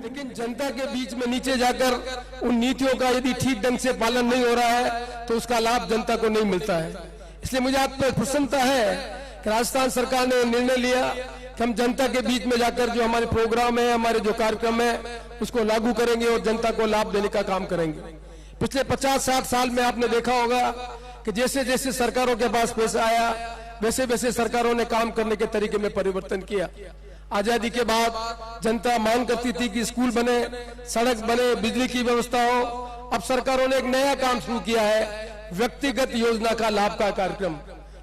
लेकिन जनता के बीच में नीचे जाकर उन नीतियों का यदि ठीक ढंग से पालन नहीं हो रहा है तो उसका लाभ जनता को नहीं मिलता है। इसलिए मुझे आप पर प्रसन्नता है कि राजस्थान सरकार ने निर्णय लिया कि हम जनता के बीच में जाकर जो हमारे प्रोग्राम है, हमारे जो कार्यक्रम है, उसको लागू करेंगे और जनता को लाभ देने का काम करेंगे। पिछले 50-60 साल में आपने देखा होगा कि जैसे जैसे सरकारों के पास पैसा आया वैसे वैसे सरकारों ने काम करने के तरीके में परिवर्तन किया। आजादी के बाद जनता मांग करती थी कि स्कूल बने, सड़क बने, बिजली की व्यवस्था हो। अब सरकारों ने एक नया काम शुरू किया है, व्यक्तिगत योजना का लाभ का कार्यक्रम।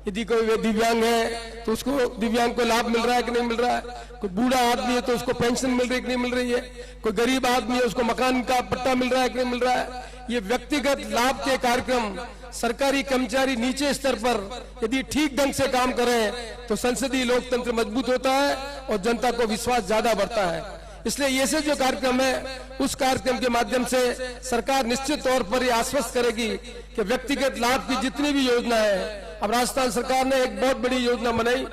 यदि कोई दिव्यांग है तो उसको दिव्यांग को लाभ मिल रहा है कि नहीं मिल रहा है, कोई बूढ़ा आदमी है तो उसको पेंशन मिल रही है कि नहीं मिल रही है, कोई गरीब आदमी है उसको मकान का पट्टा मिल रहा है कि नहीं मिल रहा है। ये व्यक्तिगत लाभ के कार्यक्रम सरकारी कर्मचारी नीचे स्तर पर यदि ठीक ढंग से काम करें तो संसदीय लोकतंत्र मजबूत होता है और जनता को विश्वास ज्यादा बढ़ता है। इसलिए ये से जो कार्यक्रम है उस कार्यक्रम के माध्यम से सरकार निश्चित तौर पर ये आश्वस्त करेगी कि व्यक्तिगत लाभ की जितनी भी योजना है, अब राजस्थान सरकार ने एक बहुत बड़ी योजना बनाई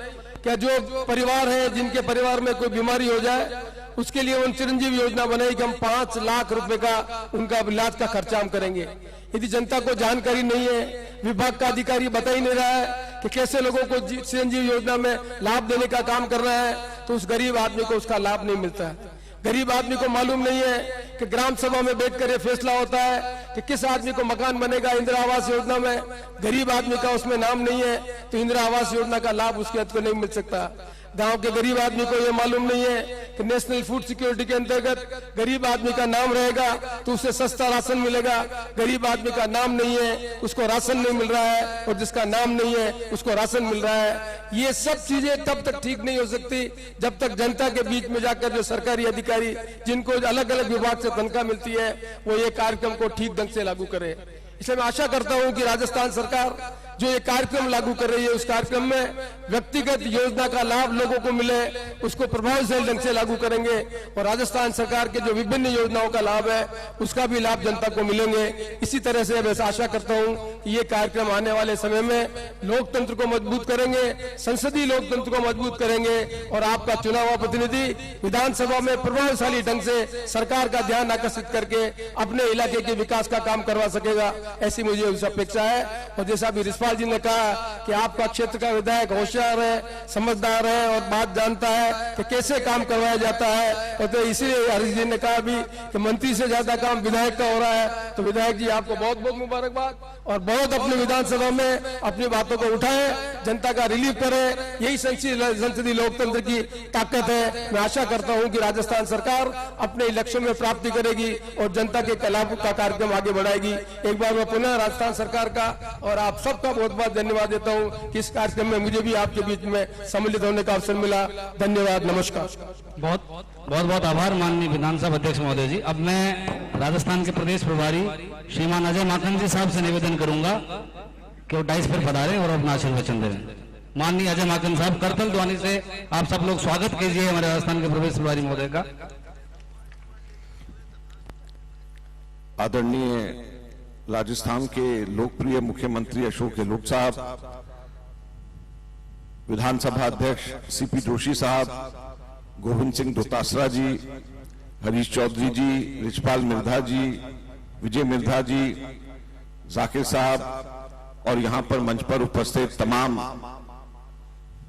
कि जो परिवार है जिनके परिवार में कोई बीमारी हो जाए उसके लिए उन चिरंजीवी योजना बनाई कि हम 5 लाख रुपए का उनका इलाज का खर्चा हम करेंगे। यदि जनता को जानकारी नहीं है, विभाग का अधिकारी बता ही नहीं रहा है कि कैसे लोगों को चिरंजीवी योजना में लाभ देने का काम कर रहा है, तो उस गरीब आदमी को उसका लाभ नहीं मिलता है। गरीब आदमी को मालूम नहीं है कि ग्राम सभा में बैठकर ये फैसला होता है कि किस आदमी को मकान बनेगा इंदिरा आवास योजना में। गरीब आदमी का उसमें नाम नहीं है तो इंदिरा आवास योजना का लाभ उसके हद को नहीं मिल सकता। गांव के गरीब आदमी को यह मालूम नहीं है कि नेशनल फूड सिक्योरिटी के अंतर्गत गरीब आदमी का नाम रहेगा तो उसे सस्ता राशन मिलेगा। गरीब आदमी का नाम नहीं है उसको राशन नहीं मिल रहा है, और जिसका नाम नहीं है उसको राशन मिल रहा है। ये सब चीजें तब तक ठीक नहीं हो सकती जब तक जनता के बीच में जाकर जो सरकारी अधिकारी जिनको अलग अलग विभाग से तनख्वाह मिलती है वो ये कार्यक्रम को ठीक ढंग से लागू करे। इसलिए मैं आशा करता हूं कि राजस्थान सरकार जो ये कार्यक्रम लागू कर रही है उस कार्यक्रम में व्यक्तिगत योजना का लाभ लोगों को मिले, उसको प्रभावशाली ढंग से लागू करेंगे और राजस्थान सरकार के जो विभिन्न योजनाओं का लाभ है उसका भी लाभ जनता को मिलेंगे। इसी तरह से मैं आशा करता हूं कि ये कार्यक्रम आने वाले समय में लोकतंत्र को मजबूत करेंगे, संसदीय लोकतंत्र को मजबूत करेंगे और आपका चुना हुआ प्रतिनिधि विधानसभा में प्रभावशाली ढंग से सरकार का ध्यान आकर्षित करके अपने इलाके के विकास का काम करवा सकेगा, ऐसी मुझे अपेक्षा है। और जैसा भी रिस्पाल जी ने कहा कि आपका क्षेत्र का विधायक होशियार है, समझदार है और बात जानता है कि कैसे काम करवाया जाता है, और तो इसीलिए हरीश जी ने कहा भी कि मंत्री से ज्यादा काम विधायक का हो रहा है। तो विधायक जी आपको बहुत बहुत मुबारकबाद और बहुत अपनी विधानसभा में अपनी बातों को उठाएं, जनता का रिलीफ करें, यही संसदीय लोकतंत्र की ताकत है। मैं आशा करता हूं कि राजस्थान सरकार अपने लक्ष्यों में प्राप्ति करेगी और जनता के लाभ का कार्यक्रम आगे बढ़ाएगी। एक बार मैं पुनः राजस्थान सरकार का और आप सबका बहुत बहुत धन्यवाद देता हूं कि इस कार्यक्रम में मुझे भी आपके बीच में सम्मिलित होने का अवसर मिला। धन्यवाद, नमस्कार। बहुत बहुत आभार माननीय विधानसभा अध्यक्ष महोदय जी। अब मैं राजस्थान के प्रदेश प्रभारी श्रीमान अजय माकन जी साहब से निवेदन करूंगा कि वो डाइस पर पधारें और अपना आशीर्वचन दें। माननीय अजय माकन साहब, करतल ध्वनि से आप सब लोग स्वागत कीजिए हमारे राजस्थान के प्रदेश प्रभारी महोदय का। आदरणीय राजस्थान के लोकप्रिय मुख्यमंत्री अशोक गहलोत साहब, विधानसभा अध्यक्ष सीपी जोशी साहब, गोविंद सिंह दोतासरा जी, हरीश चौधरी जी, रिचपाल मिर्धा जी, विजय मिर्धा जी, जाकिर साहब और यहां पर मंच पर उपस्थित तमाम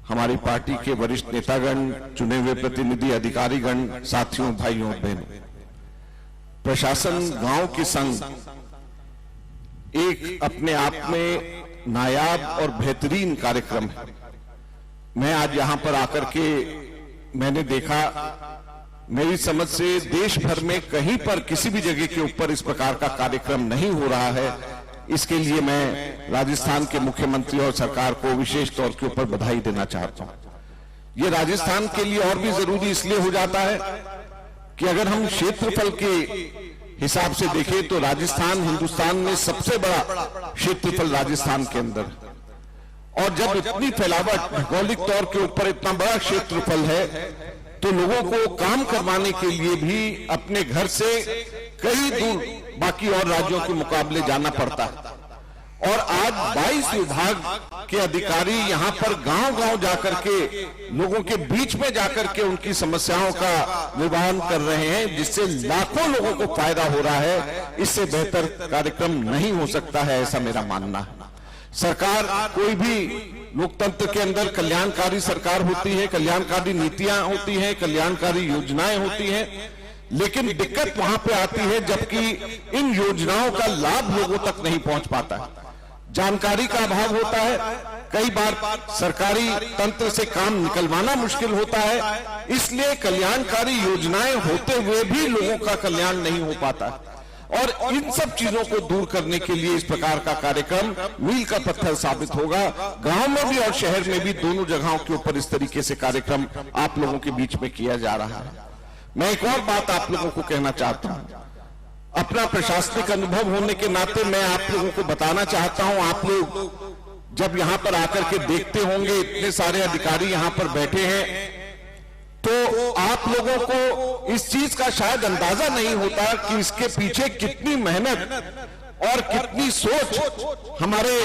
हमारी पार्टी के वरिष्ठ नेतागण, चुने हुए प्रतिनिधि, अधिकारीगण, साथियों, भाइयों और बहनों, प्रशासन गांव के संग एक अपने आप में नायाब और बेहतरीन कार्यक्रम है। मैं आज यहां पर आकर के मैंने देखा, मेरी समझ से देश भर में कहीं पर किसी भी जगह के ऊपर इस प्रकार का कार्यक्रम नहीं हो रहा है। इसके लिए मैं राजस्थान के मुख्यमंत्री और सरकार को विशेष तौर के ऊपर बधाई देना चाहता हूं। ये राजस्थान के लिए और भी जरूरी इसलिए हो जाता है कि अगर हम क्षेत्रफल के हिसाब से देखें तो राजस्थान हिंदुस्तान में सबसे बड़ा क्षेत्रफल राजस्थान के अंदर, और जब इतनी फैलावट भौगोलिक तौर के ऊपर इतना बड़ा क्षेत्रफल है तो लोगों को काम करवाने के लिए भी अपने घर से कई दूर बाकी और राज्यों के मुकाबले जाना पड़ता है। और आज 22 विभाग के अधिकारी यहां पर गांव-गांव जाकर के लोगों के बीच में जाकर के उनकी समस्याओं का निवारण कर रहे हैं, जिससे लाखों लोगों को फायदा हो रहा है। इससे बेहतर कार्यक्रम नहीं हो सकता है, ऐसा मेरा मानना है। सरकार कोई भी लोकतंत्र के अंदर कल्याणकारी सरकार होती है, कल्याणकारी नीतियां होती हैं, कल्याणकारी योजनाएं होती हैं, लेकिन दिक्कत वहां पे आती है जबकि इन योजनाओं का लाभ लोगों तक नहीं पहुंच पाता है। जानकारी का अभाव होता है, कई बार सरकारी तंत्र से काम निकलवाना मुश्किल होता है, इसलिए कल्याणकारी योजनाएं होते हुए भी लोगों का कल्याण नहीं हो पाता। और इन सब चीजों को दूर करने के लिए इस प्रकार का कार्यक्रम मील का पत्थर साबित होगा। गांव में भी और शहर में भी दोनों जगहों के ऊपर इस तरीके से कार्यक्रम आप लोगों के बीच में किया जा रहा है। मैं एक और बात आप लोगों को कहना चाहता हूं, अपना प्रशासनिक अनुभव होने के नाते मैं आप लोगों को बताना चाहता हूं, आप लोग जब यहां पर आकर के देखते होंगे इतने सारे अधिकारी यहां पर बैठे हैं, तो आप लोगों को इस चीज का शायद अंदाजा नहीं होता कि इसके पीछे कितनी मेहनत और कितनी सोच हमारे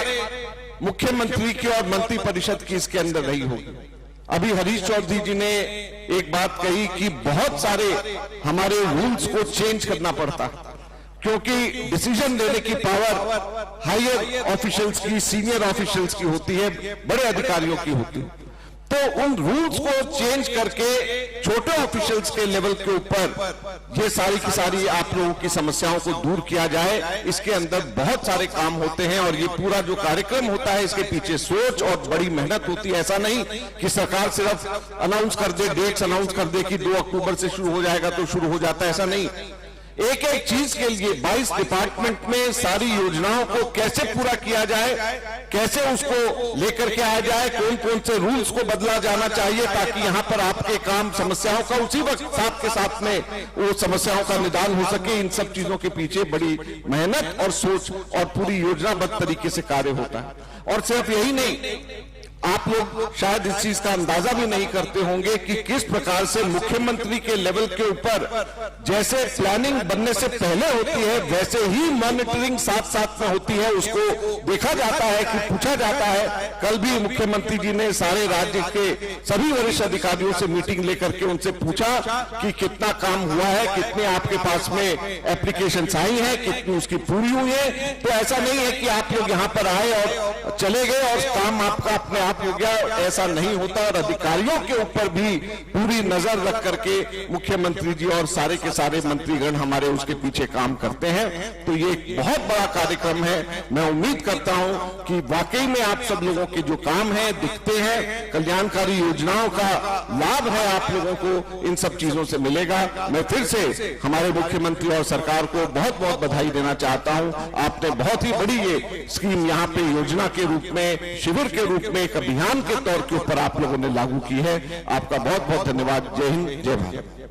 मुख्यमंत्री की और मंत्री परिषद की इसके अंदर रही होगी। अभी हरीश चौधरी जी ने एक बात कही कि बहुत सारे हमारे रूल्स को चेंज करना पड़ता, क्योंकि डिसीजन लेने की पावर हायर ऑफिशियल्स की, सीनियर ऑफिशियल्स की होती है, बड़े अधिकारियों की होती है। तो उन रूल्स को चेंज करके छोटे ऑफिशियल्स के लेवल के ऊपर ये सारी की सारी आप लोगों की समस्याओं को दूर किया जाए, इसके अंदर बहुत सारे काम होते हैं। और ये पूरा जो कार्यक्रम होता है इसके पीछे सोच और बड़ी मेहनत होती है। ऐसा नहीं कि सरकार सिर्फ अनाउंस कर दे, डेट्स अनाउंस कर दे कि 2 अक्टूबर से शुरू हो जाएगा तो शुरू हो जाता है, ऐसा नहीं। एक एक चीज के लिए 22 डिपार्टमेंट में सारी योजनाओं को कैसे पूरा किया जाए, कैसे उसको लेकर के आया जाए, कौन कौन से रूल्स को बदला जाना चाहिए ताकि यहां पर आपके काम समस्याओं का उसी वक्त साथ के साथ में वो समस्याओं का निदान हो सके। इन सब चीजों के पीछे बड़ी मेहनत और सोच और पूरी योजनाबद्ध तरीके से कार्य होता है। और सिर्फ यही नहीं, आप लोग शायद इस चीज का अंदाजा भी नहीं करते होंगे कि किस प्रकार से मुख्यमंत्री के लेवल के ऊपर जैसे प्लानिंग बनने से पहले होती है वैसे ही मॉनिटरिंग साथ साथ में होती है। उसको देखा जाता है कि पूछा जाता है। कल भी मुख्यमंत्री जी ने सारे राज्य के सभी वरिष्ठ अधिकारियों से मीटिंग लेकर के उनसे पूछा कि कितना काम हुआ है, कितने आपके पास में एप्लीकेशन आई है, कितनी उसकी पूरी हुई है। तो ऐसा नहीं है कि आप लोग यहाँ पर आए और चले गए और काम आपका अपने हो गया, ऐसा नहीं होता। और अधिकारियों के ऊपर भी पूरी नजर रख करके मुख्यमंत्री जी और सारे के सारे मंत्रीगण हमारे उसके पीछे काम करते हैं। तो ये एक बहुत बड़ा कार्यक्रम है। मैं उम्मीद करता हूं कि वाकई में आप सब लोगों के जो काम है दिखते हैं, कल्याणकारी योजनाओं का लाभ है आप लोगों को इन सब चीजों से मिलेगा। मैं फिर से हमारे मुख्यमंत्री और सरकार को बहुत बहुत बधाई देना चाहता हूं। आपने बहुत ही बड़ी ये स्कीम यहाँ पे योजना के रूप में, शिविर के रूप में, अभियान के तौर के ऊपर आप लोगों ने लागू की है। आपका बहुत बहुत धन्यवाद। जय हिंद, जय भारत।